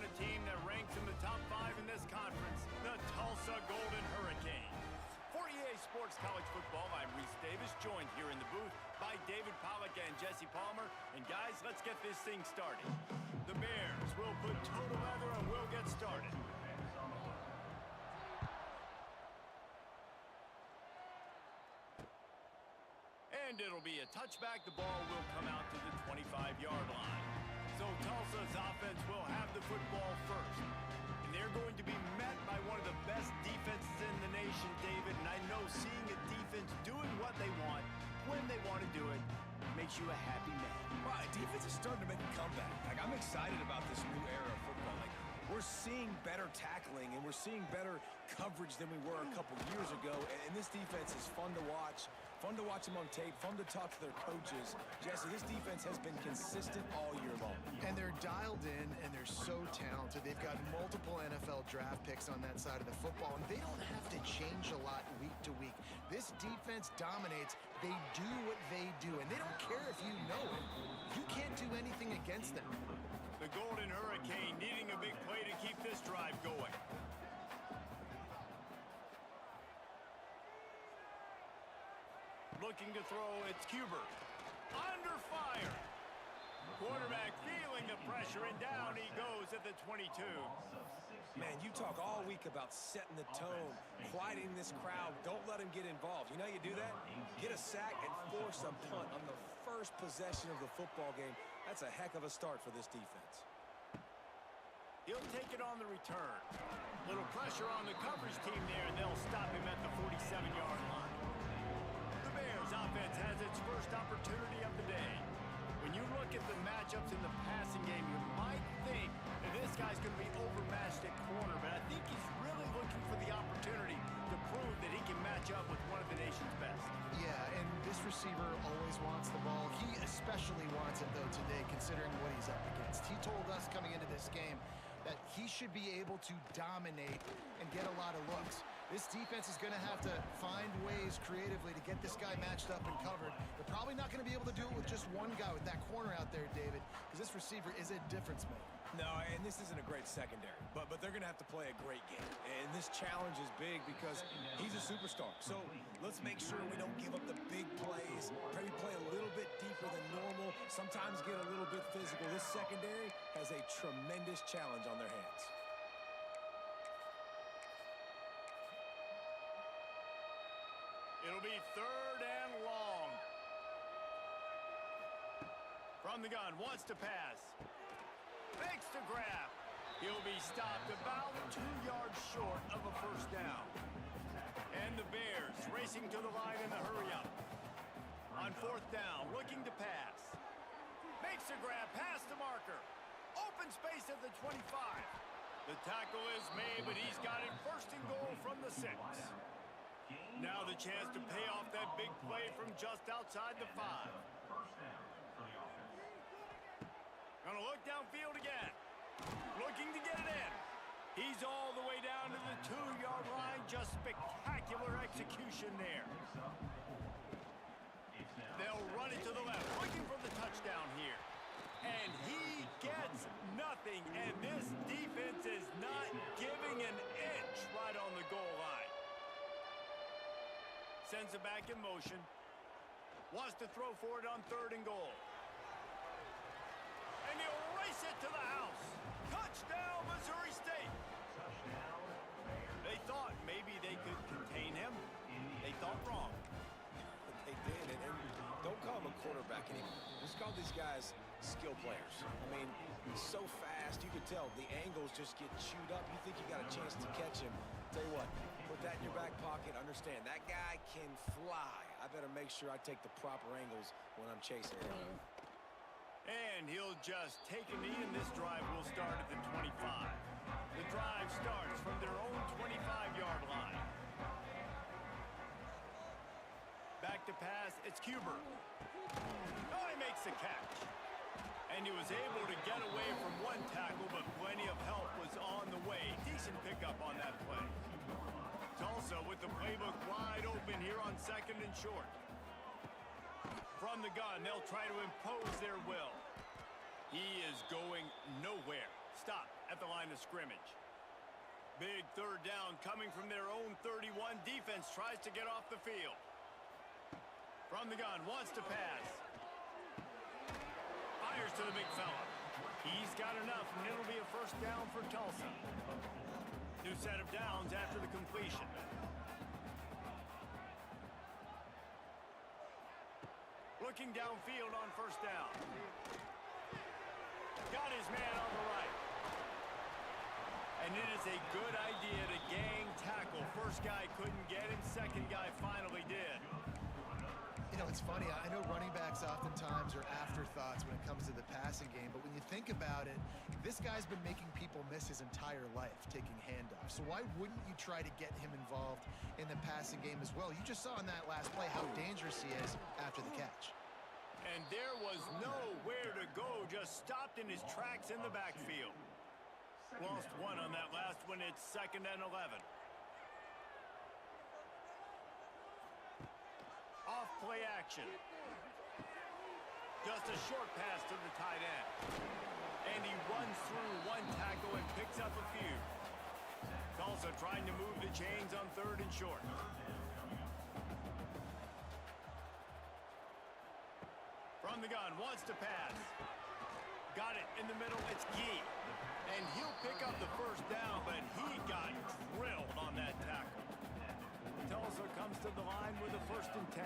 on a team that ranks in the top 5 in this conference, the Tulsa Golden Hurricanes. For EA Sports College Football, I'm Reese Davis, joined here in the booth by David Pollack and Jesse Palmer. And guys, let's get this thing started. The Bears will put total leather and we'll get started. And it'll be a touchback. The ball will come out to the 25-yard line. So Tulsa's offense will have the football first. And they're going to be met by one of the best defenses in the nation, David. And I know seeing a defense doing what they want, when they want to do it, makes you a happy man. Right, defense is starting to make a comeback. Like, I'm excited about this new era of football. Like, we're seeing better tackling and we're seeing better coverage than we were a couple years ago. And this defense is fun to watch them on tape, fun to talk to their coaches. Jesse, this defense has been consistent all year long. And they're dialed in, and they're so talented. They've got multiple NFL draft picks on that side of the football, and they don't have to change a lot week to week. This defense dominates. They do what they do, and they don't care if you know it. You can't do anything against them. The Golden Hurricane needing a big play to keep this drive going. Looking to throw, it's Cuber. Under fire. Quarterback feeling the pressure, and down he goes at the 22. Man, you talk all week about setting the tone, quieting this crowd. Don't let them get involved. You know how you do that? Get a sack and force a punt on the first possession of the football game. That's a heck of a start for this defense. He'll take it on the return. Little pressure on the coverage team there, and they'll stop him at the 47-yard line. The Bears offense has its first opportunity of the day. When you look at the matchups in the passing game, you might think that this guy's going to be overmatched at corner, but I think he's really looking for the opportunity to prove that he can match up with one of the nation's best. Yeah, and this receiver always wants the ball. He especially wants it, though, today, considering what he's up against. He told us coming into this game that he should be able to dominate and get a lot of looks. This defense is going to have to find ways creatively to get this guy matched up and covered. They're probably not going to be able to do it with just one guy, with that corner out there, David, because this receiver is a difference maker. No, and this isn't a great secondary, but they're going to have to play a great game. And this challenge is big because he's a superstar. So let's make sure we don't give up the big plays. Maybe play a little bit deeper than normal, sometimes get a little bit physical. This secondary has a tremendous challenge on their hands. It'll be 3rd and long. From the gun, wants to pass. Fakes to grab. He'll be stopped about 2 yards short of a first down. And the Bears racing to the line in the hurry-up. On 4th down, looking to pass. Makes a grab, pass the marker. Open space at the 25. The tackle is made, but he's got it 1st and goal from the 6. Now the chance to pay off that big play from just outside the 5. Gonna look downfield again. Looking to get it in. He's all the way down to the 2-yard line. Just spectacular execution there. They'll run it to the left, looking for the touchdown here. And he gets nothing, and this defense is not giving an inch right on the goal line. Sends it back in motion. Wants to throw for it on 3rd and goal. And he'll race it to the house. Touchdown, Missouri State. They thought maybe they could contain him. They thought wrong. They did, and don't call him a quarterback anymore. Just call these guys skill players. I mean, he's so fast, you could tell the angles just get chewed up. You think you got a chance to catch him. Tell you what, put that in your back pocket. Understand, that guy can fly. I better make sure I take the proper angles when I'm chasing him. And he'll just take a knee, and this drive will start at the 25. The drive starts from their own 25-yard line. Back to pass, it's Cuber. Oh, he makes the catch. And he was able to get away from one tackle, but plenty of help was on the way. Decent pickup on that play. Tulsa with the playbook wide open here on 2nd and short. From the gun, they'll try to impose their will. He is going nowhere. Stop at the line of scrimmage. Big third down coming from their own 31. Defense tries to get off the field. From the gun, wants to pass. Fires to the big fella. He's got enough, and it'll be a first down for Tulsa. New set of downs after the completion. Looking downfield on first down. Got his man on the right. And it is a good idea to gang tackle. First guy couldn't get him. Second guy finally did. You know, it's funny. I know running backs oftentimes are afterthoughts when it comes to the passing game, but when you think about it, this guy's been making people miss his entire life taking handoffs. So why wouldn't you try to get him involved in the passing game as well? You just saw in that last play how dangerous he is after the catch. And there was nowhere to go, just stopped in his tracks in the backfield. Lost one on that last one. It's 2nd and 11. Off play action. Just a short pass to the tight end. And he runs through one tackle and picks up a few. Tulsa trying to move the chains on 3rd and short. From the gun, wants to pass. Got it in the middle, it's Gee. And he'll pick up the first down, but he got drilled on that tackle. Tulsa comes to the line with a 1st and 10.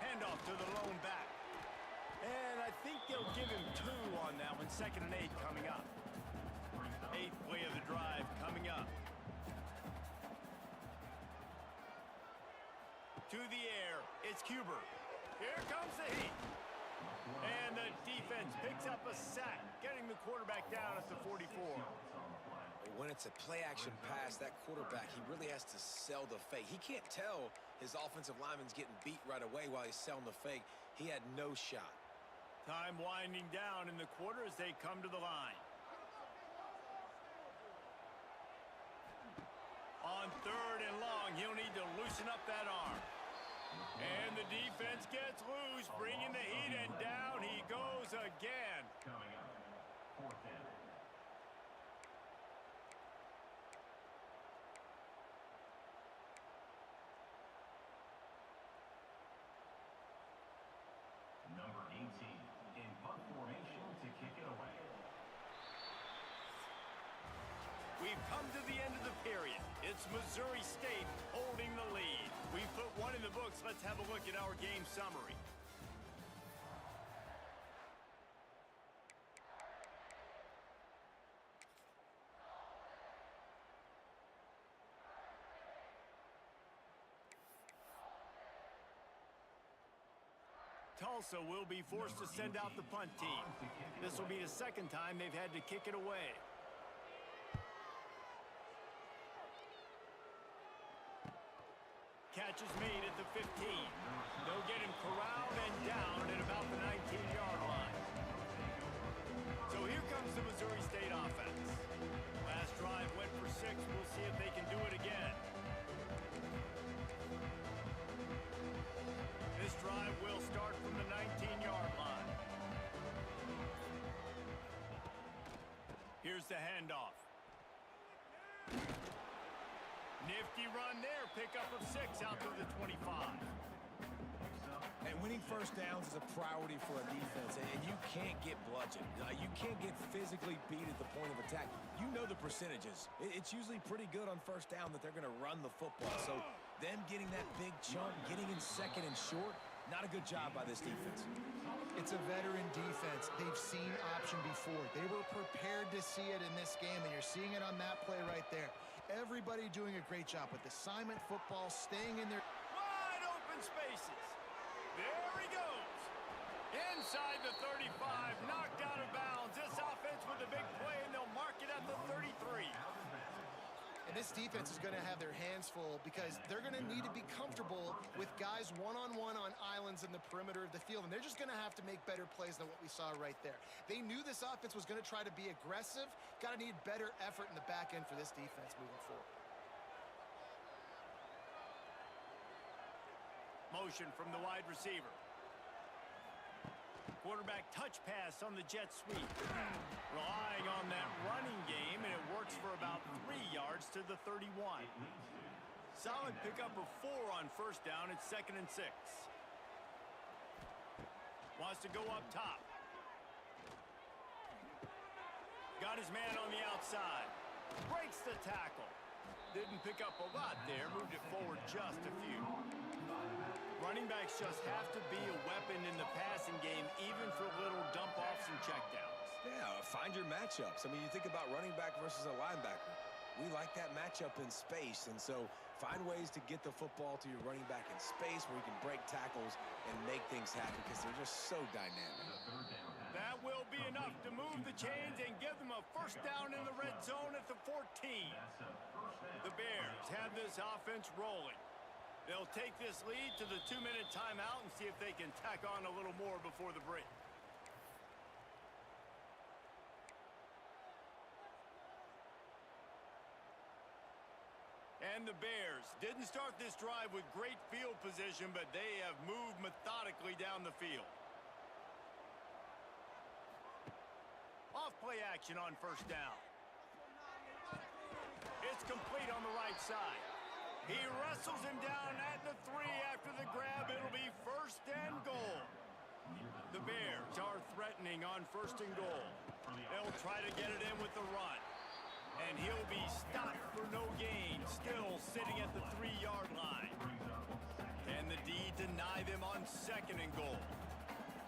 Handoff to the lone back. And I think they'll give him 2 on that one. 2nd and 8 coming up. 8th play of the drive coming up. To the air, it's Cuber. Here comes the heat. And the defense picks up a sack, getting the quarterback down at the 44. When it's a play-action pass, that quarterback, he really has to sell the fake. He can't tell his offensive lineman's getting beat right away while he's selling the fake. He had no shot. Time winding down in the quarter as they come to the line. On 3rd and long, he'll need to loosen up that arm. And the defense gets loose, bringing the heat, and down he goes again. Coming up, 4th down. Number 18 in punt formation to kick it away. We've come to the end of the period. It's Missouri State holding the lead. We've put one in the books. Let's have a look at our game summary. Tulsa will be forced to send out the punt team. This will be the 2nd time they've had to kick it away. Catch is made at the 15. They'll get him corralled and down at about the 19-yard line. So here comes the Missouri State offense. Last drive went for 6. We'll see if they can do it again. This drive will start from the 19-yard line. Here's the handoff. Nifty run there, pickup of 6 out to the 25. And winning first downs is a priority for a defense, and you can't get bludgeoned. You can't get physically beat at the point of attack. You know the percentages. It's usually pretty good on first down that they're going to run the football. So them getting that big chunk, getting in 2nd and short, not a good job by this defense. It's a veteran defense. They've seen option before. They were prepared to see it in this game, and you're seeing it on that play right there. Everybody doing a great job with assignment football, staying in their Wide open spaces. There he goes. Inside the 35, knocked out of bounds. This offense with a big play, and they'll mark it at the 33. And this defense is going to have their hands full because they're going to need to be comfortable with guys one-on-one on islands in the perimeter of the field, and they're just going to have to make better plays than what we saw right there. They knew this offense was going to try to be aggressive. Got to need better effort in the back end for this defense moving forward. Motion from the wide receiver. Quarterback touch pass on the jet sweep. Relying on that running game, and it works for about 3 yards to the 31. Solid pickup of 4 on first down. It's 2nd and 6. Wants to go up top. Got his man on the outside. Breaks the tackle. Didn't pick up a lot there. Moved it forward just a few. Running backs just have to be a weapon in the passing game, even for little dump-offs and checkdowns. Yeah, find your matchups. I mean, you think about running back versus a linebacker. We like that matchup in space, and so find ways to get the football to your running back in space where you can break tackles and make things happen because they're just so dynamic. That will be enough to move the chains and give them a first down in the red zone at the 14. The Bears have this offense rolling. They'll take this lead to the 2-minute timeout and see if they can tack on a little more before the break. And the Bears didn't start this drive with great field position, but they have moved methodically down the field. Off play action on first down. It's complete on the right side. He wrestles him down at the 3 after the grab. It'll be 1st and goal. The Bears are threatening on 1st and goal. They'll try to get it in with the run. And he'll be stopped for no gain, still sitting at the 3-yard line. Can the D deny them on 2nd and goal?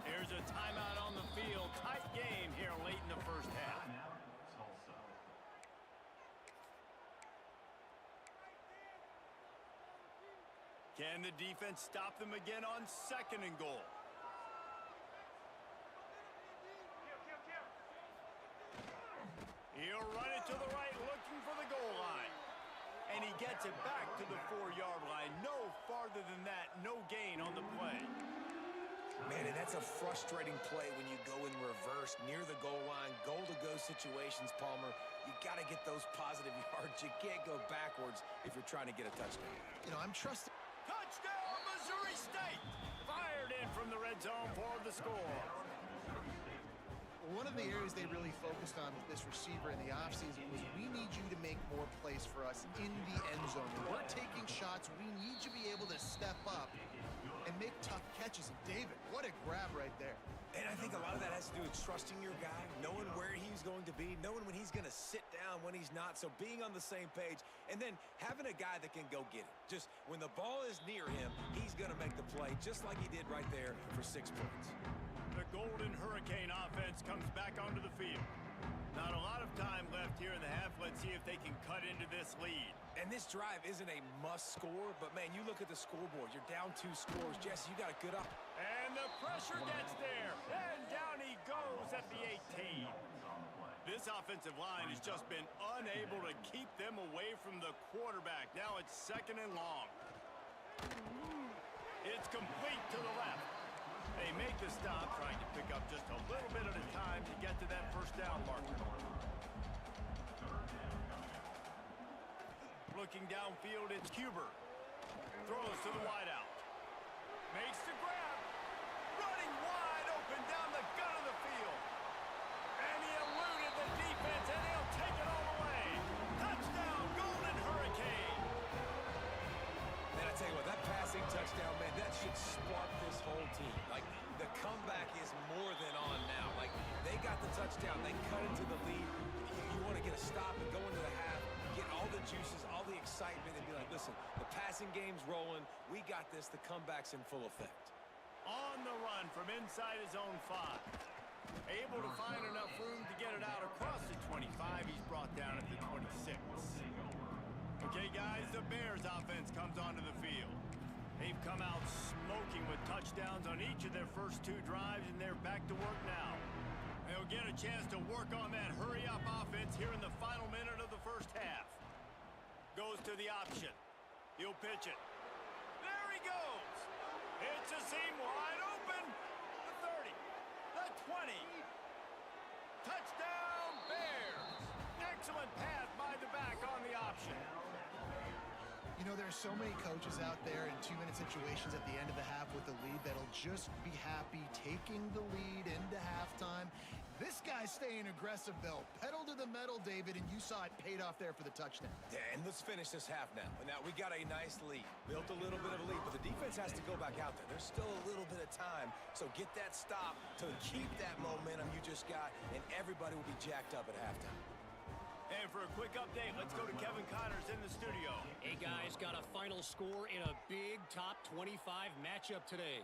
There's a timeout on the field. Tight game here late in the first half. Can the defense stop them again on 2nd and goal? He'll run it to the right, looking for the goal line. And he gets it back to the 4-yard line. No farther than that, no gain on the play. Man, and that's a frustrating play when you go in reverse near the goal line, goal-to-go situations, Palmer. You got to get those positive yards. You can't go backwards if you're trying to get a touchdown. You know, I'm trusting. Touchdown, Missouri State! Fired in from the red zone for the score. One of the areas they really focused on with this receiver in the offseason was we need you to make more plays for us in the end zone. When we're taking shots, we need you to be able to step up and make tough catches. And David, what a grab right there. And I think a lot of that has to do with trusting your guy, knowing where he's going to be, knowing when he's going to sit down, when he's not. So being on the same page, and then having a guy that can go get it. Just when the ball is near him, he's going to make the play, just like he did right there for 6 points. The Golden Hurricane offense comes back onto the field. Not a lot of time left here in the half. Let's see if they can cut into this lead. And this drive isn't a must score, but man, you look at the scoreboard. You're down 2 scores. Jesse, you got a good up. And the pressure gets there. And down he goes at the 18. This offensive line has just been unable to keep them away from the quarterback. Now it's 2nd and long. It's complete to the left. They make the stop, trying to pick up just a little bit at a time to get to that first down marker. Looking downfield, it's Huber. Throws to the wideout. Makes the grab. Running wide open down the gut of the field. And he eluded the defense, and he'll take it all the way. Touchdown, Golden Hurricane. Man, I tell you what, that passing touchdown, man, that should spark this whole team. Like, the comeback is more than on now. Like, they got the touchdown. They cut into the lead. You want to get a stop and go into the half, get all the juices, all the excitement, and be like, listen, the passing game's rolling. We got this. The comeback's in full effect. On the run from inside his own 5. Able to find enough room to get it out across the 25. He's brought down at the 26. Okay, guys, the Bears offense comes onto the field. They've come out smoking with touchdowns on each of their first 2 drives, and they're back to work now. They'll get a chance to work on that hurry-up offense here in the final minute of the first half. Goes to the option. He'll pitch it. There he goes. It's a seam wide open. The 30. The 20. Touchdown, Bears. Excellent pass by the back on the option. You know, there are so many coaches out there in 2-minute situations at the end of the half with the lead that'll just be happy taking the lead into halftime. This guy's staying aggressive, though. Pedal to the metal, David, and you saw it paid off there for the touchdown. Yeah, and let's finish this half now. Now, we got a nice lead. Built a little bit of a lead, but the defense has to go back out there. There's still a little bit of time, so get that stop to keep that momentum you just got, and everybody will be jacked up at halftime. And for a quick update, let's go to Kevin Connors in the studio. Hey, guys, got a final score in a big top 25 matchup today.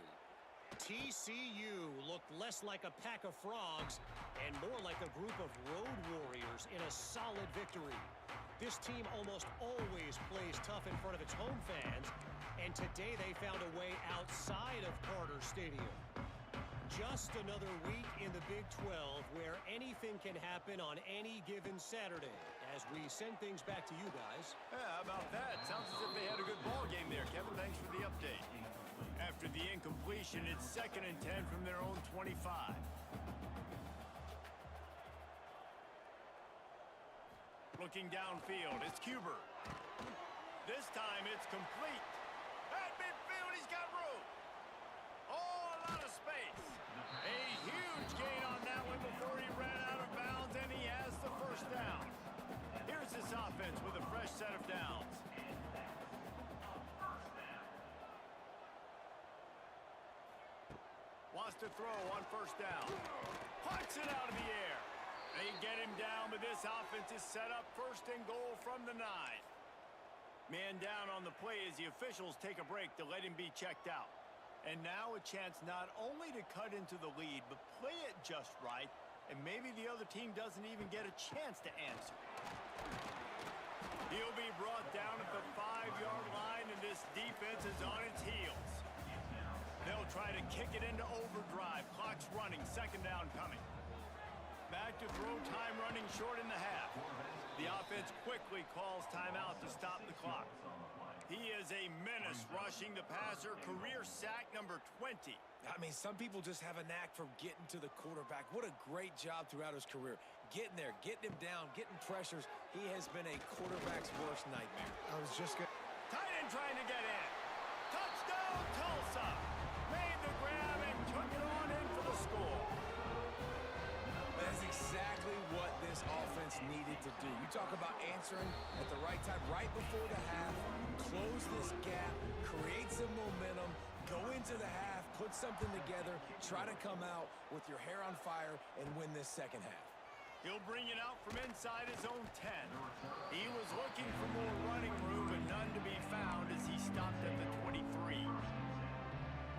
TCU looked less like a pack of frogs and more like a group of road warriors in a solid victory. This team almost always plays tough in front of its home fans, and today they found a way outside of Carter Stadium. Just another week in the Big 12 where anything can happen on any given Saturday. As we send things back to you guys. Yeah, how about that? Sounds as if they had a good ball game there, Kevin. Thanks for the update. After the incompletion, it's 2nd and 10 from their own 25. Looking downfield, it's Cuber. This time it's complete. At midfield, he's got room. Oh, a lot of space. A huge gain on that one before he ran out of bounds, and he has the first down. Here's this offense with a fresh set of downs. Wants to throw on 1st down. Punts it out of the air. They get him down, but this offense is set up 1st and goal from the 9. Man down on the play as the officials take a break to let him be checked out. And now a chance not only to cut into the lead, but play it just right, and maybe the other team doesn't even get a chance to answer. He'll be brought down at the 5-yard line, and this defense is on its heels. They'll try to kick it into overdrive. Clock's running, 2nd down coming. Back to throw time running short in the half. The offense quickly calls timeout to stop the clock. He is a menace rushing the passer, career sack number 20. I mean, some people just have a knack for getting to the quarterback. What a great job throughout his career. Getting there, getting him down, getting pressures. He has been a quarterback's worst nightmare. I was just going Tight end trying to get in. Touchdown, Tulsa. Made the grab and took it on in for the score. That's exactly what this offense needed to do. You talk about answering at the right time, right before the half, close this gap, create some momentum, go into the half, put something together, try to come out with your hair on fire and win this 2nd half. He'll bring it out from inside his own 10. He was looking for more running room, but none to be found as he stopped at the 23.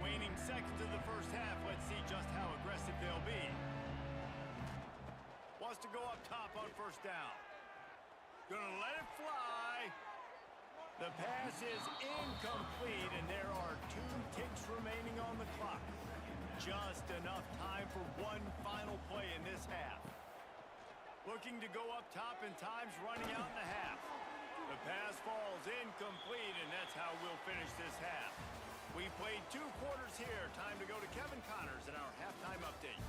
Waning seconds of the 1st half, let's see just how aggressive they'll be. Wants to go up top on 1st down. Gonna let it fly. The pass is incomplete, and there are 2 ticks remaining on the clock. Just enough time for one final play in this half. Looking to go up top, and time's running out in the half. The pass falls incomplete, and that's how we'll finish this half. We played 2 quarters here. Time to go to Kevin Connors in our halftime update.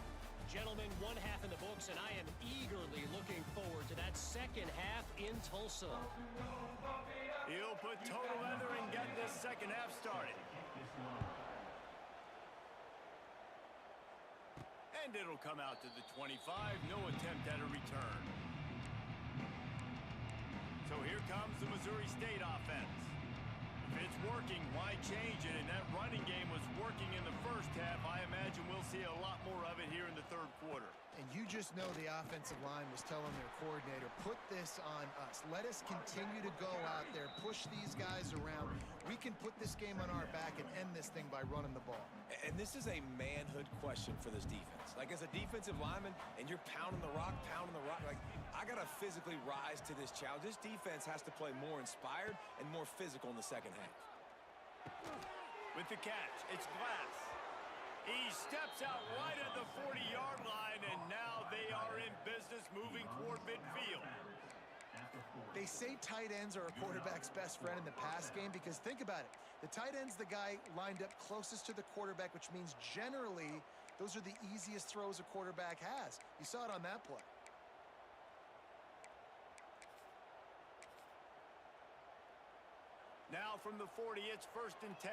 Gentlemen, 1 half in the books, and I am eagerly looking forward to that 2nd half in Tulsa. He'll put total leather and get this 2nd half started. And it'll come out to the 25. No attempt at a return. So here comes the Missouri State offense. If it's working, why change it? And that running game was working in the 1st half. I imagine we'll see a lot more of it here in the 3rd quarter. And you just know the offensive line was telling their coordinator, put this on us. Let us continue to go out there, push these guys around. We can put this game on our back and end this thing by running the ball. And this is a manhood question for this defense. Like, as a defensive lineman, and you're pounding the rock, like, I got to physically rise to this challenge. This defense has to play more inspired and more physical in the 2nd half. With the catch, it's Glass. He steps out right at the 40-yard line, and now they are in business moving toward midfield. They say tight ends are a quarterback's best friend in the pass game because think about it. The tight end's the guy lined up closest to the quarterback, which means generally those are the easiest throws a quarterback has. You saw it on that play. Now from the 40, it's 1st and 10.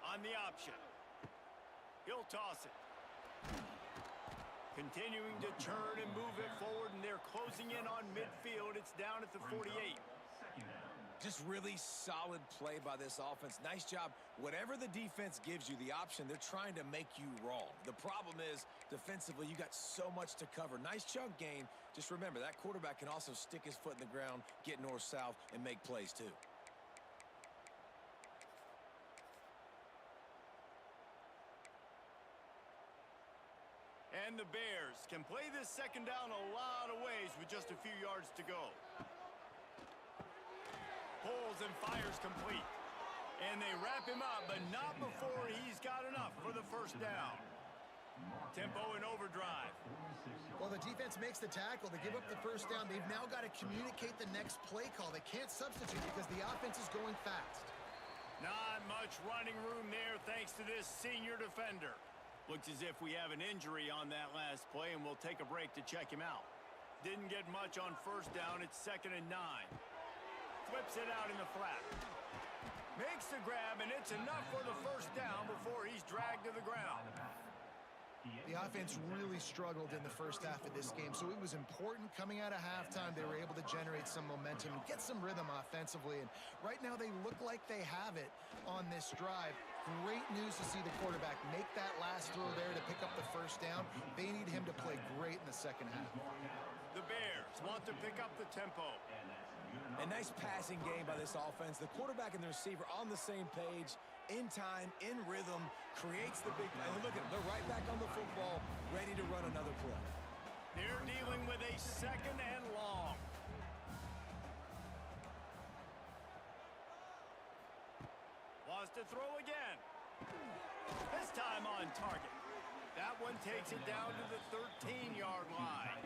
On the option. He'll toss it. Continuing to turn and move it forward, and they're closing in on midfield. It's down at the 48. Just really solid play by this offense. Nice job. Whatever the defense gives you the option, they're trying to make you wrong. The problem is, defensively, you got so much to cover. Nice chunk gain. Just remember, that quarterback can also stick his foot in the ground, get north-south, and make plays too. And the Bears can play this second down a lot of ways with just a few yards to go. Pulls and fires complete. And they wrap him up, but not before he's got enough for the first down. Tempo and overdrive. Well, the defense makes the tackle. They give up the first down. They've now got to communicate the next play call. They can't substitute because the offense is going fast. Not much running room there thanks to this senior defender. Looks as if we have an injury on that last play, and we'll take a break to check him out. Didn't get much on first down. It's 2nd and 9. Flips it out in the flat. Makes the grab, and it's enough for the first down before he's dragged to the ground. The offense really struggled in the first half of this game, so it was important coming out of halftime. They were able to generate some momentum and get some rhythm offensively, and right now they look like they have it on this drive. Great news to see the quarterback make that last throw there to pick up the first down. They need him to play great in the second half. The Bears want to pick up the tempo. A nice passing game by this offense. The quarterback and the receiver on the same page, in time, in rhythm, creates the big play. Look at them. They're right back on the football, ready to run another play. They're dealing with a 2nd and long. Wants to throw again. This time on target. That one takes it down to the 13-yard line.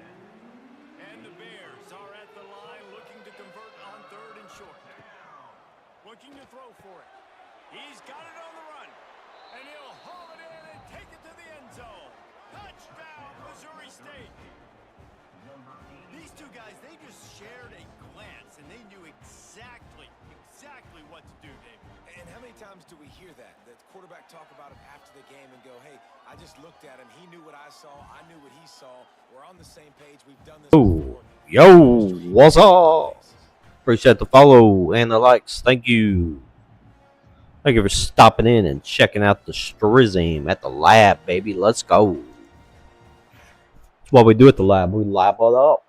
And the Bears are at the line looking to convert on 3rd and short. Looking to throw for it. He's got it on the run. And he'll haul it in and take it to the end zone. Touchdown, Missouri State. These two guys, they just shared a glance, and they knew exactly what to do, David. And how many times do we hear that? The quarterback talk about it after the game and go, hey, I just looked at him. He knew what I saw. I knew what he saw. We're on the same page. We've done this before. Yo, what's up? Appreciate the follow and the likes. Thank you. Thank you for stopping in and checking out the Strizim at the lab, baby. Let's go. That's what we do at the lab. We lab it up.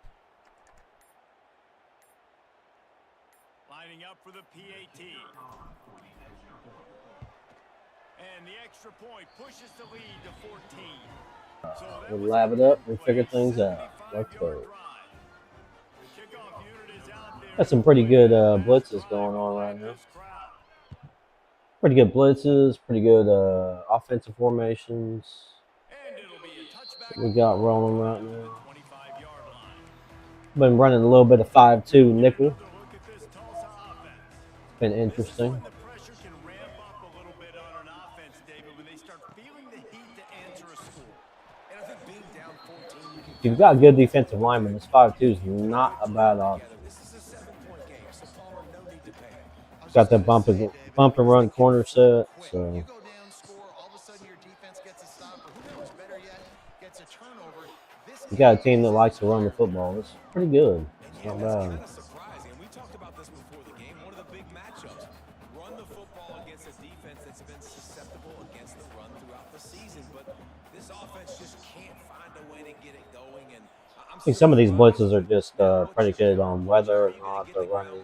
Lining up for the PAT. And the extra point pushes the lead to 14. So We lab it up. We figure things out. Let's go. Got some pretty good blitzes going on right now. Pretty good blitzes, pretty good offensive formations. We got rolling right now. Been running a little bit of 5-2 nickel. Been interesting. If you've got good defensive linemen, this 5-2 is not a bad option. Got that bump and run corner set, so you got a team that likes to run the football. It's pretty good. It's not bad. We talked about this before the game. One of the big matchups. Run the football against a defense that's been susceptible against the run throughout the season, but this offense just can't find a way to get it going. And I think some of these blitzes are just predicated on whether or not they're running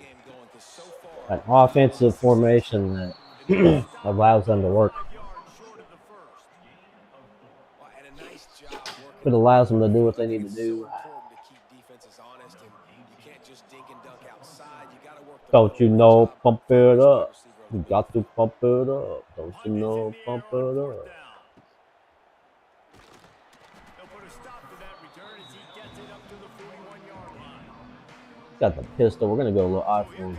an offensive formation that allows them to work. It allows them to do what they need to do. Don't you know, pump it up. You got to pump it up. Don't you know, pump it up. Got the pistol. We're going to go a little I-form.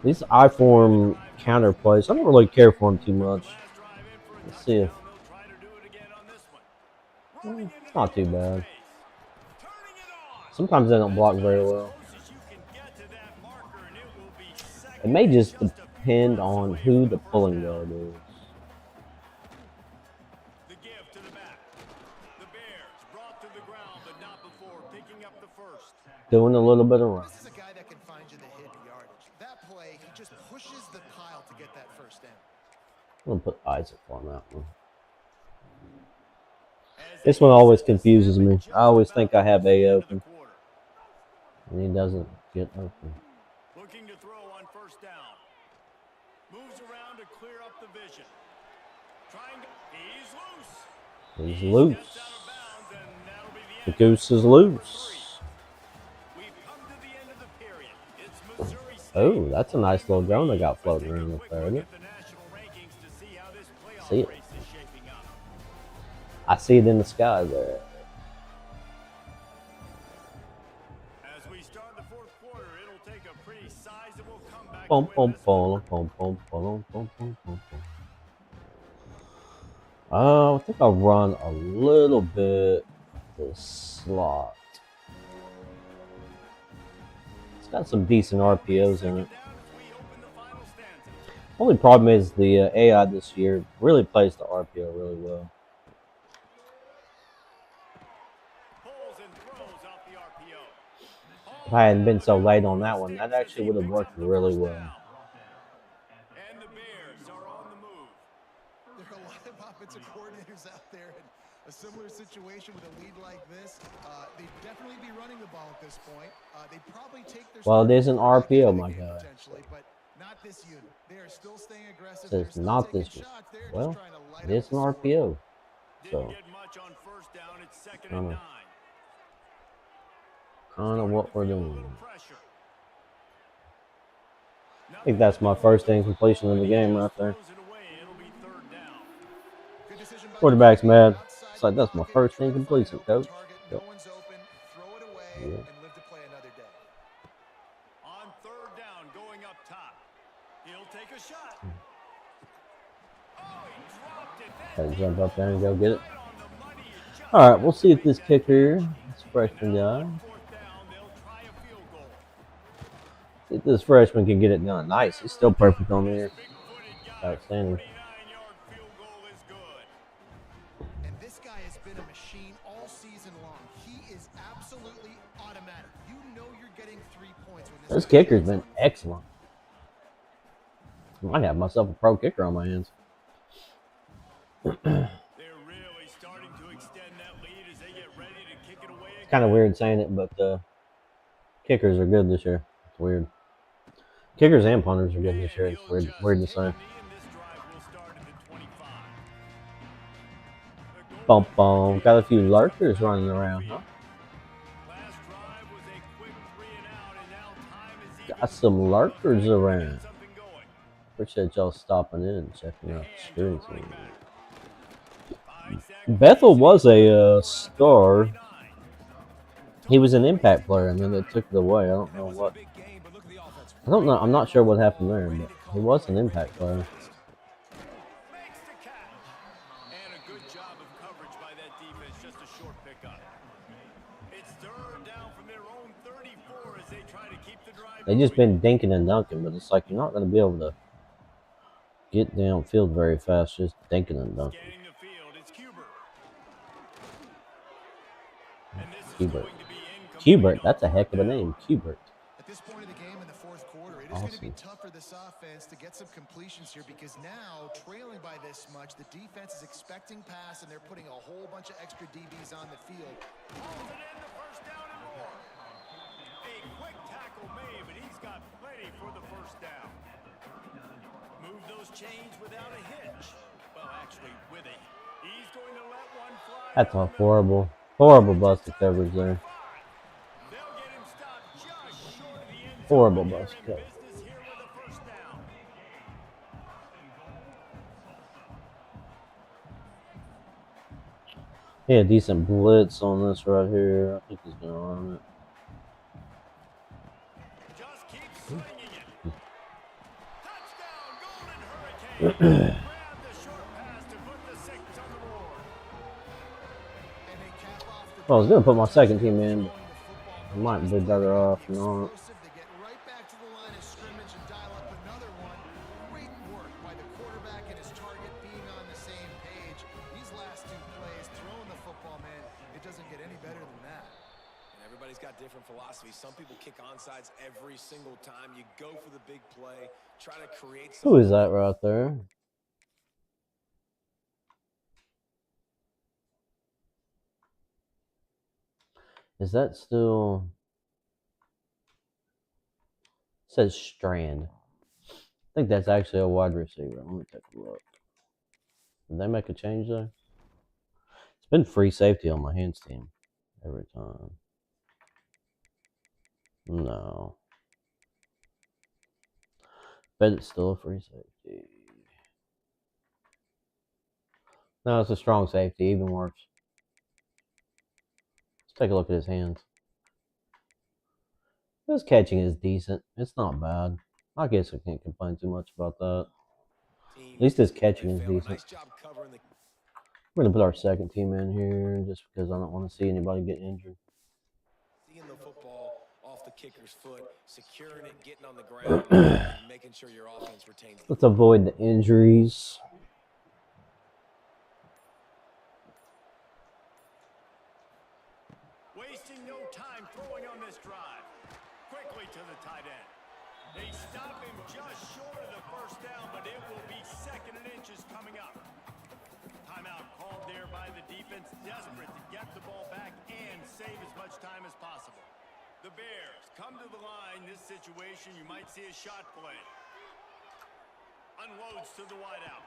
These I-form counter plays, I don't really care for them too much. Let's see if... It's not too bad. Sometimes they don't block very well. It may just depend on who the pulling guard is. The give to the back. The Bears brought to the ground, but not before picking up the first. Doing a little bit of run. This is a guy that can find you the hit yardage. That play, he just pushes the pile to get that first down. I'm gonna put Isaac on that one. This one always confuses me. I always think I have A open, and he doesn't get open. Looking to throw on first down. Moves around to clear up the vision. Trying to, he's loose. He's loose. Steps out of bounds, and that'll be The the end. goose is loose. We've come to the end of the period. It's Missouri State. Oh, that's a nice little drone they got floating around up there, isn't it? The national rankings to see how this playoff See it. race is shaping up. I see it in the sky there. As we start the fourth quarter, it'll take a pretty sizable comeback. Pom to pom win this one. pom pom pom pom pom pom pom. I think I'll run a little bit the slot. It's got some decent RPOs in it. Down as we open the final stanza. Only problem is the AI this year really plays the RPO really well. Pulls and throws out the RPO. If I hadn't been so late on that one, that actually would have worked really well. And the Bears are on the move. There are a lot of offensive coordinators out there in a similar situation with a lead like this. They'd definitely be running the ball at this point. They'd probably take their Well, it is an starting RPO, quarterback my in the game guy. Potentially, but not this unit. They are still staying aggressive. Says They're still not taking this one. shots. They're Well, just trying to light it up is the an score. RPO. Didn't So, get much on first down. It's second Kinda. and 9. kind of what we're Feel a doing. little pressure. I think that's my first incompletion of the game right there. Throws it away. It'll be third down. Good decision by Quarterback's the mad. outside It's like, that's my pocket, first trying to find incompletion, an open coach. target. Yep. No one's open. Throw it away Yeah. and live to play another day. On third down, going up top. He'll take a shot. Oh, he dropped it. That Gotta jump up there and go get it. right on the money. It just All right, we'll see if this kicker, this freshman guy, fourth down. They'll try a field goal. see if this freshman can get it done. Nice. He's still perfect on there. Big-footed guy. Outstanding. 49-yard field goal is good. And this guy has been a machine all season long. He is absolutely automatic. You know you're getting 3 points when This guy kicker's gets been up. excellent. I might have myself a pro kicker on my hands. They're really starting to extend that lead as they get ready to kick it away again. Kind of weird saying it, but kickers are good this year. It's weird. Kickers and punters are good this year. It's weird, weird to say. Bum bum. Got a few lurkers running around, huh? Got some lurkers around. Appreciate y'all stopping in and checking out the streams. Bethel was a star. He was an impact player, and then they took it away. I don't know what. I don't know. I'm not sure what happened there, but he was an impact player. Makes the catch. And a good job of coverage by that defense. Just a short pickup. It's third down from their own 34 as they try to keep the drive. They just been dinking and dunking, but it's like you're not going to be able to get downfield very fast just dinking and dunking. Scanning the field. It's Kubert. And this is Kubert. going to be incomplete. Kubert, that's a heck of a name. Kubert. At this point of the game in the fourth quarter, it is going to be Awesome. tough for this offense to get some completions here because now, trailing by this much, the defense is expecting pass and they're putting a whole bunch of extra DBs on the field. Pulls it in, the first down and more. A quick tackle made, but he's got plenty for the first down. Move those chains without a hitch. Well, actually, with a. He's going to let one fly. That's down a the middle. horrible, horrible busted coverage there. They'll get him stopped just short of the end zone. Horrible They're in busted coverage. business here with a first down. Yeah, decent blitz on this right here. I think he's going to run it. Just keep swinging it. Touchdown, Golden Hurricane. Grab the short pass to put the 6 on the board. And they cap off the Well, I was going to put my second team in, but throwing the football. I might be better off not. Explosive. They get right back to the line of scrimmage and dial up different philosophy. Some people kick onsides every single time. You go for the big play, try to create Who is something. that right there? Is that still... It says Strand. I think that's actually a wide receiver. Let me take a look. Did they make a change there? It's been free safety on my hands team every time. No. Bet it's still a free safety. No, it's a strong safety. Even worse. Let's take a look at his hands. His catching is decent. It's not bad. I guess I can't complain too much about that. At least his catching is decent. Nice job covering the We're going to put our second team in here just because I don't want to see anybody get injured. seeing the football off the kicker's foot, securing it, getting on the ground, and making sure your offense retains the Let's avoid the injuries. Wasting no time throwing on this drive. Quickly to the tight end. They stop him just short of the first down, but it will be 2nd and inches coming up. Timeout called there by the defense, desperate to get the ball back and save as much time as possible. The Bears come to the line. This situation, you might see a shot play. Unloads to the wideout.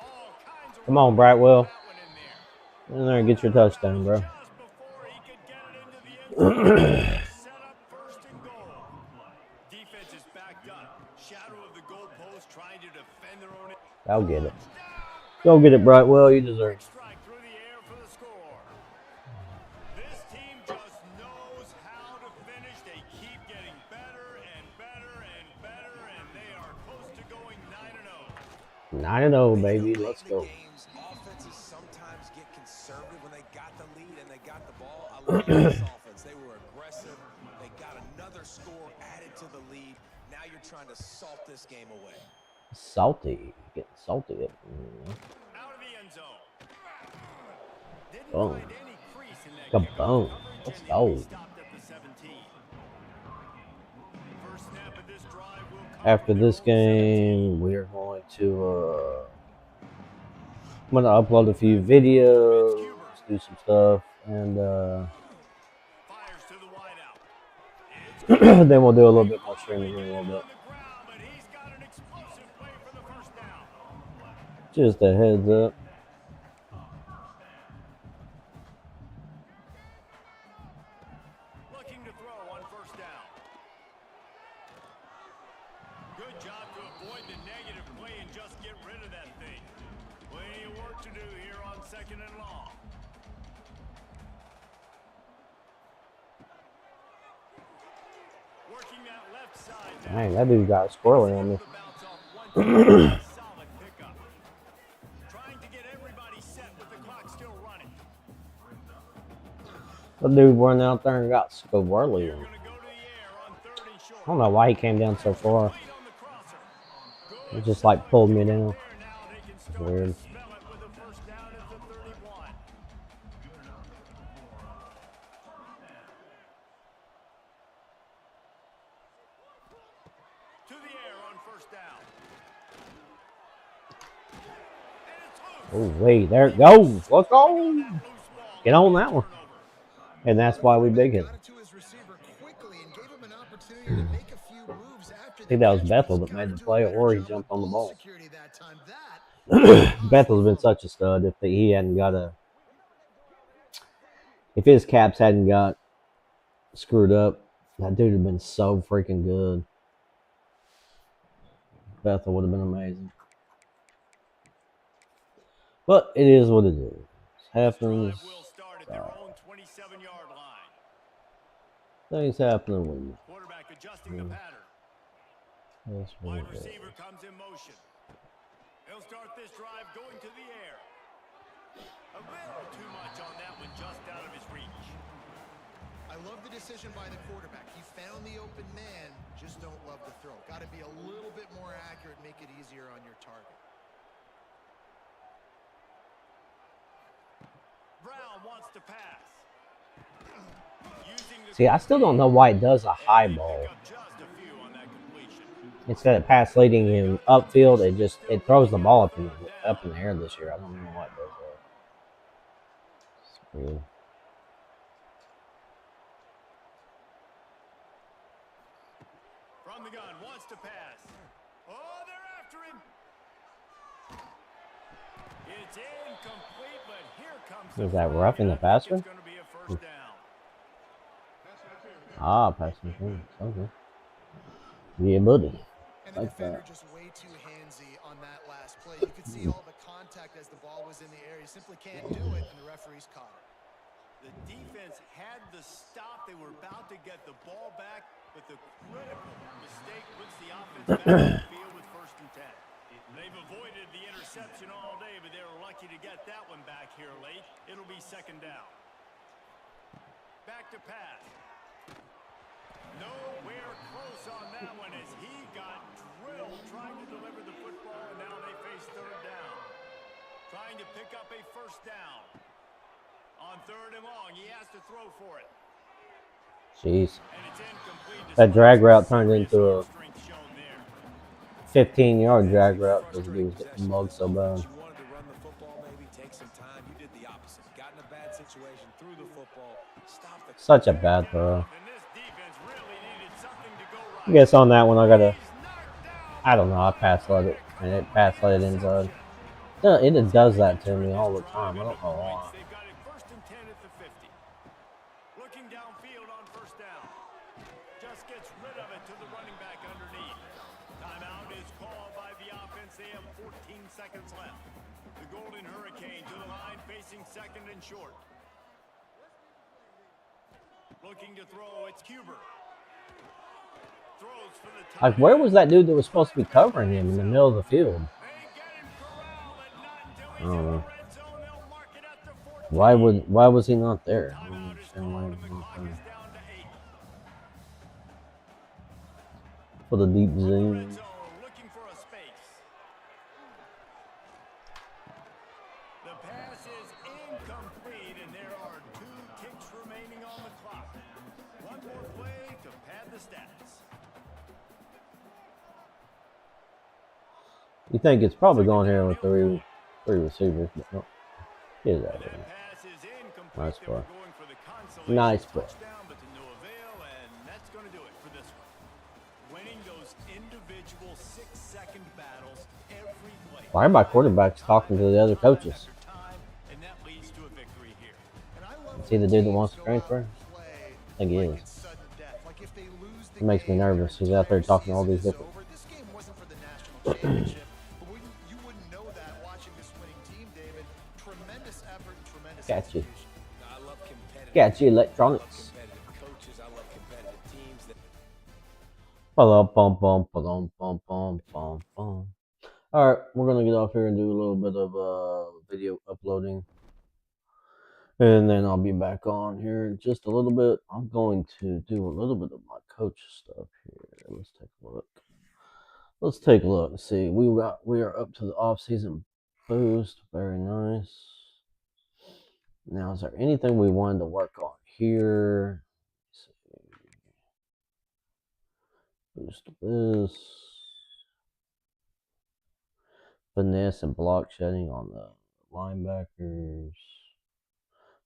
All kinds of Come on, Brightwell. that one in there. In there and get your touchdown, bro. Just before he could get it into the end zone, set up 1st and goal. Defense is backed up. Shadow of the goalpost trying to defend their own. I'll get it. Go get it, Brightwell. You deserve it. Strike through the air for the score. This team just knows how to finish. They keep getting better and better and better, and they are close to going 9-0. 9-0, baby. Let's go. games. Offenses sometimes get conservative when they got the lead and they got the ball. I love this offense. They were aggressive. They got another score added to the lead. Now you're trying to salt this game away. Salty. Getting salty. Out of the end zone. Didn't Boom. find any crease in that Kaboom. kickoff Let's coverage, go. and he stopped at the 17. First snap of this drive will come After from this their own 17. game, we are going to I'm gonna upload a few videos, do some stuff, and Fires to the wideout. then we'll do a little bit more streaming here in a little bit. On the ground, but he's got an explosive play for the first down. Just a heads up. Looking to throw on first down. Good job to avoid the negative play and just get rid of that thing. Plenty of work to do here on 2nd and long. Working that left side now. Dang, that dude got squirrely on me. The bounce off one solid pickup. Trying to get everybody set with the clock still running. That dude went out there and got squirrely They're on me. going to go to the air on 3rd and short. I don't know why he came down so far. Right on the crosser. He just like pulled me down. There now they can start Weird. to smell it with a first down at the 31. To the air on first down. And it's loose. Oh wait, there it goes. Let's go. Loose ball. Get on that one. And that's why we big hit. Got it to his receiver quickly and gave him an opportunity to make a few moves after I think that was catch. Bethel He's that made gotta the do a play, better or he job jumped with on the ball. security that time. That Bethel's been such a stud. If his caps hadn't got screwed up, that dude would have been so freaking good. Bethel would have been amazing. But it is what it is. Happens. Drive will start at their own 27-yard line. Things happening with me. Quarterback adjusting the pattern. That's what Wide it is. receiver comes in motion. He'll start this drive going to the air. A little too much on that one, just out of his reach. I love the decision by the quarterback. He found the open man, just don't love the throw. Got to be a little bit more accurate, make it easier on your target. Brown wants to pass. See, I still don't know why it does a high ball. Instead of pass leading him upfield, it throws the ball up in the air this year. I don't know why it does that. It's weird. From the gun, wants to pass. Oh, they're after him. It's incomplete, but here comes Is that roughing the passer? It's going to be a first down. Passing. Okay. Yeah, buddy. And the Like defender that. just way too handsy on that last play. You could see all the contact as the ball was in the air. He simply can't do it, and the referee's caught it. The defense had the stop. They were about to get the ball back, but the critical mistake puts the offense back on the field with 1st and 10. They've avoided the interception all day, but they were lucky to get that one back here late. It'll be 2nd down. Back to pass. Nowhere close on that one as he got drilled trying to deliver the football, and now they face 3rd down. Trying to pick up a 1st down. On 3rd and long, he has to throw for it. Jeez. And it's incomplete. That drag route turned into a 15-yard drag route because he was getting mugged so bad. You wanted to run the football, maybe take some time. You did the opposite. Got in a bad situation, threw the football, stopped the. Such a bad throw. And this defense really needed something to go right. I guess on that one I don't know, I pass let it, and it pass let it inside. It just does that to me all the time. I don't know why. They've got it 1st and 10 at the 50. Looking downfield on 1st down. Just gets rid of it to the running back underneath. Timeout is called by the offense. They have 14 seconds left. The Golden Hurricane to the line, facing 2nd and short. Looking to throw, it's Cuber. Throws for the Like, where was that dude that was supposed to be covering him in the middle of the field? I don't know. Why was he not there? I don't understand why he was not there. For the deep zoom. Looking for a space. The pass is incomplete, and there are 2 ticks remaining on the clock. One more play to pad the stats. You think it's probably going here with three receivers, but no. Get it out of there. Pass is incomplete. Nice They play. were going for the consolation Nice play. touchdown, but to no avail, and that's going to do it for this one. Winning those individual 6-second battles every play. Why are my quarterbacks talking to the other coaches? After time, and that leads to a victory here. And I love Is he the dude that wants to go out and transfer? play I think he like is. it's sudden death. Like if they lose the It makes me game, nervous. their He's out there entire talking to all these season is different. over. This game wasn't for the national championship, but you wouldn't know that watching this winning team, David. Tremendous effort and tremendous Got you. execution. I love competitive. Got you, electronics. Competitive coaches. I love competitive teams. Alright, we're gonna get off here and do a little bit of video uploading. And then I'll be back on here in just a little bit. I'm going to do a little bit of my coach stuff here. Let's take a look. Let's take a look and see. We are up to the off-season boost. Very nice. Now, is there anything we wanted to work on here? Let's see. Boost this. Finesse and block shedding on the linebackers.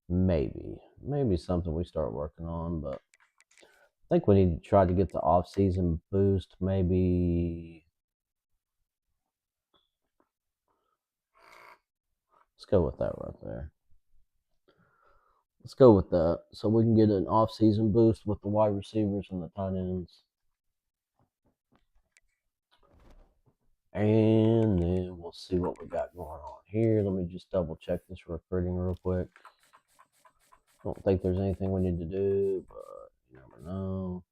Maybe something we start working on, but I think we need to try to get the off-season boost. Maybe let's go with that right there. Let's go with that so we can get an off-season boost with the wide receivers and the tight ends. And then we'll see what we got going on here. Let me just double check this recruiting real quick. I don't think there's anything we need to do, but you never know.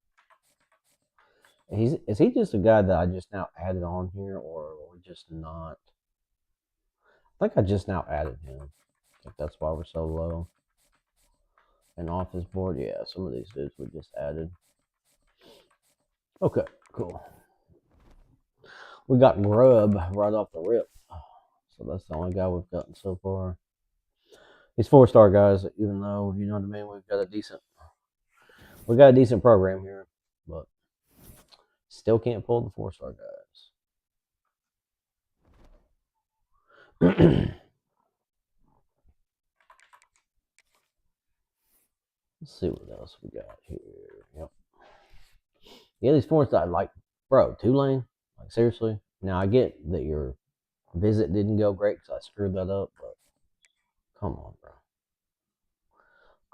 Is he just a guy that I just now added on here, or just not? I think I just now added him. I think that's why we're so low. And off his board, yeah, some of these dudes we just added. Okay, cool. We got Grubb right off the rip. So that's the only guy we've gotten so far. He's 4-star guys, even though, you know what I mean, we've got a decent We got a decent program here, but still can't pull the 4-star guys. Let's see what else we got here. Yep. Yeah, these 4-star, like, bro, Tulane, like, seriously. Now, I get that your visit didn't go great because I screwed that up, but come on, bro.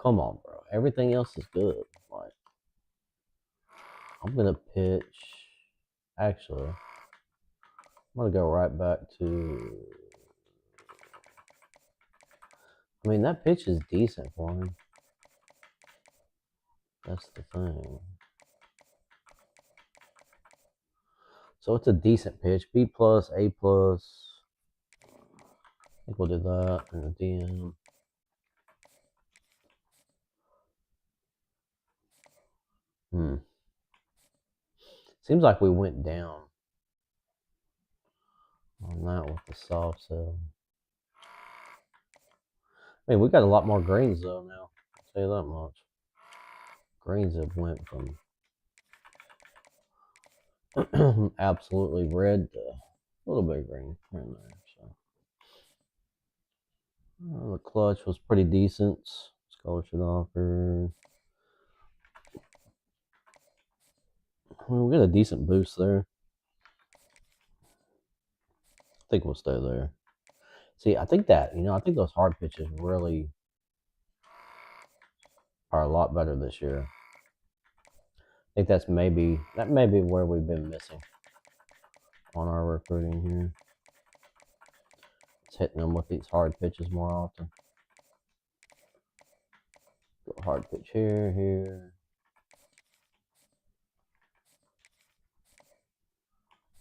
Come on, bro. Everything else is good. Like, I'm going to pitch. Actually, I'm going to go right back to. I mean, that pitch is decent for him. That's the thing. So it's a decent pitch. B plus, A plus. I think we'll do that in the DM. Seems like we went down on that with the soft cell. I mean, we got a lot more greens though now. I'll tell you that much. Greens have went from absolutely red to a little bit of green here and there. So the clutch was pretty decent. Scholarship offer. I mean, we got a decent boost there. I think we'll stay there. See, I think that, I think those hard pitches really are a lot better this year. I think that may be where we've been missing on our recruiting here. It's hitting them with these hard pitches more often. Go hard pitch here.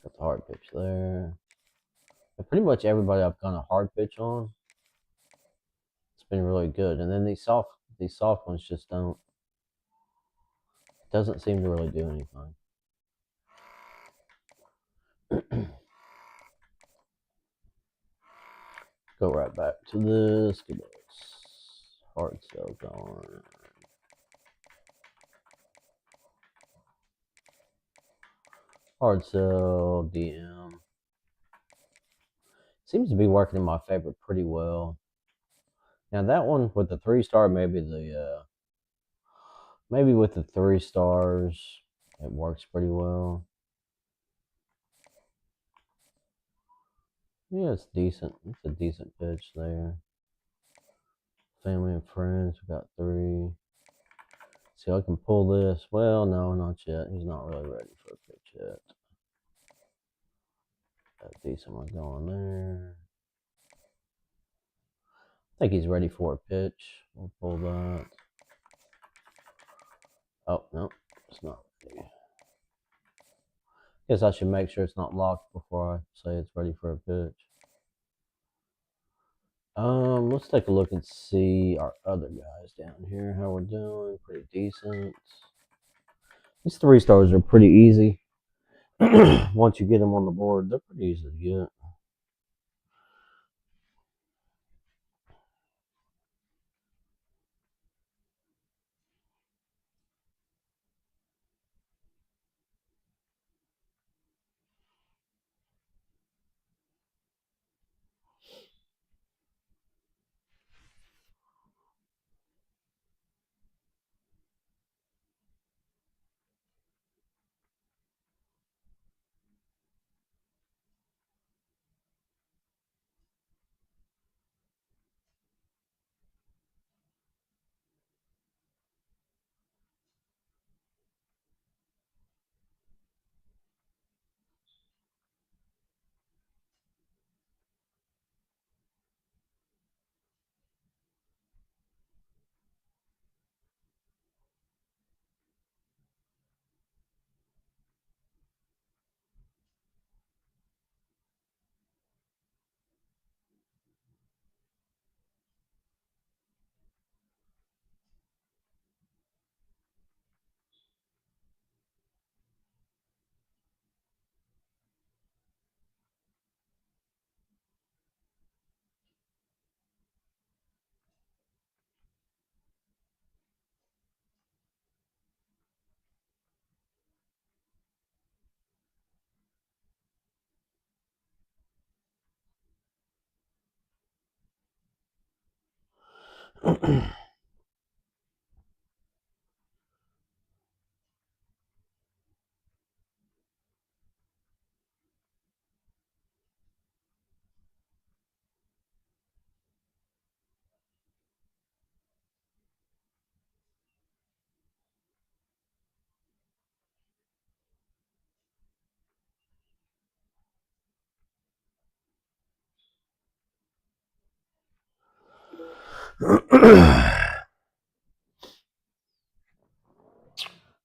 Got the hard pitch there. But pretty much everybody I've gone a hard pitch on, it's been really good. And then these soft ones just doesn't seem to really do anything. Go right back to this. Get this hard sell going. Hard sell, DM. Seems to be working in my favor pretty well. Now that one with the 3-star, maybe with the 3 stars, it works pretty well. Yeah, it's decent. It's a decent pitch there. Family and friends, we got 3. See, I can pull this. Well, no, not yet. He's not really ready for a pitch yet. Got a decent one going there. I think he's ready for a pitch. We'll pull that. Oh, no, it's not ready. Guess I should make sure it's not locked before I say it's ready for a pitch. Let's take a look and see our other guys down here, how we're doing. Pretty decent. These 3 stars are pretty easy. Once you get them on the board, they're pretty easy to get.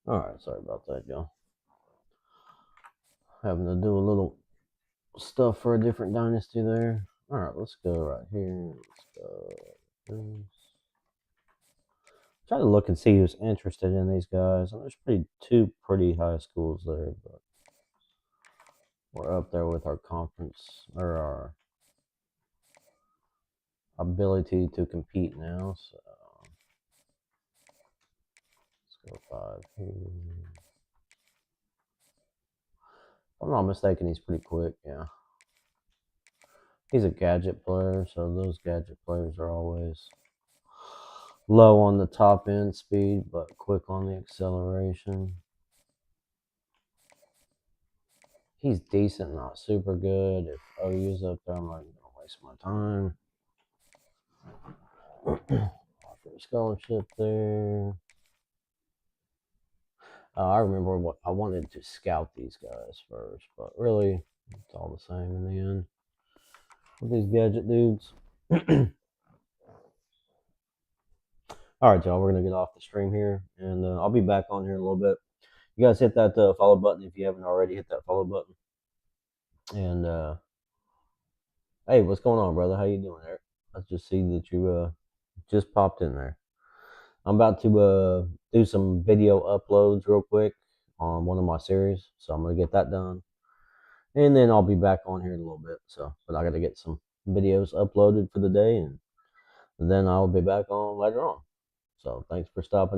Alright, sorry about that, y'all. Having to do a little stuff for a different dynasty there. Alright, let's go right here. Let's go. Try to look and see who's interested in these guys. And there's two pretty high schools there, but we're up there with our conference or our ability to compete now. So let's go 5 here. If I'm not mistaken, he's pretty quick. Yeah, he's a gadget player, so those gadget players are always low on the top end speed, but quick on the acceleration. He's decent, not super good. If OU's up there, I'm not going to waste my time. Offer a scholarship there. I remember what I wanted to scout these guys first, but really, it's all the same in the end with these gadget dudes. All right, y'all, we're gonna get off the stream here, and I'll be back on here in a little bit. You guys hit that follow button if you haven't already. Hit that follow button. And hey, what's going on, brother? How you doing, Eric? I just see that you just popped in there. I'm about to do some video uploads real quick on one of my series, so I'm gonna get that done, and then I'll be back on here in a little bit. So, but I got to get some videos uploaded for the day, and then I'll be back on later on. So, thanks for stopping in.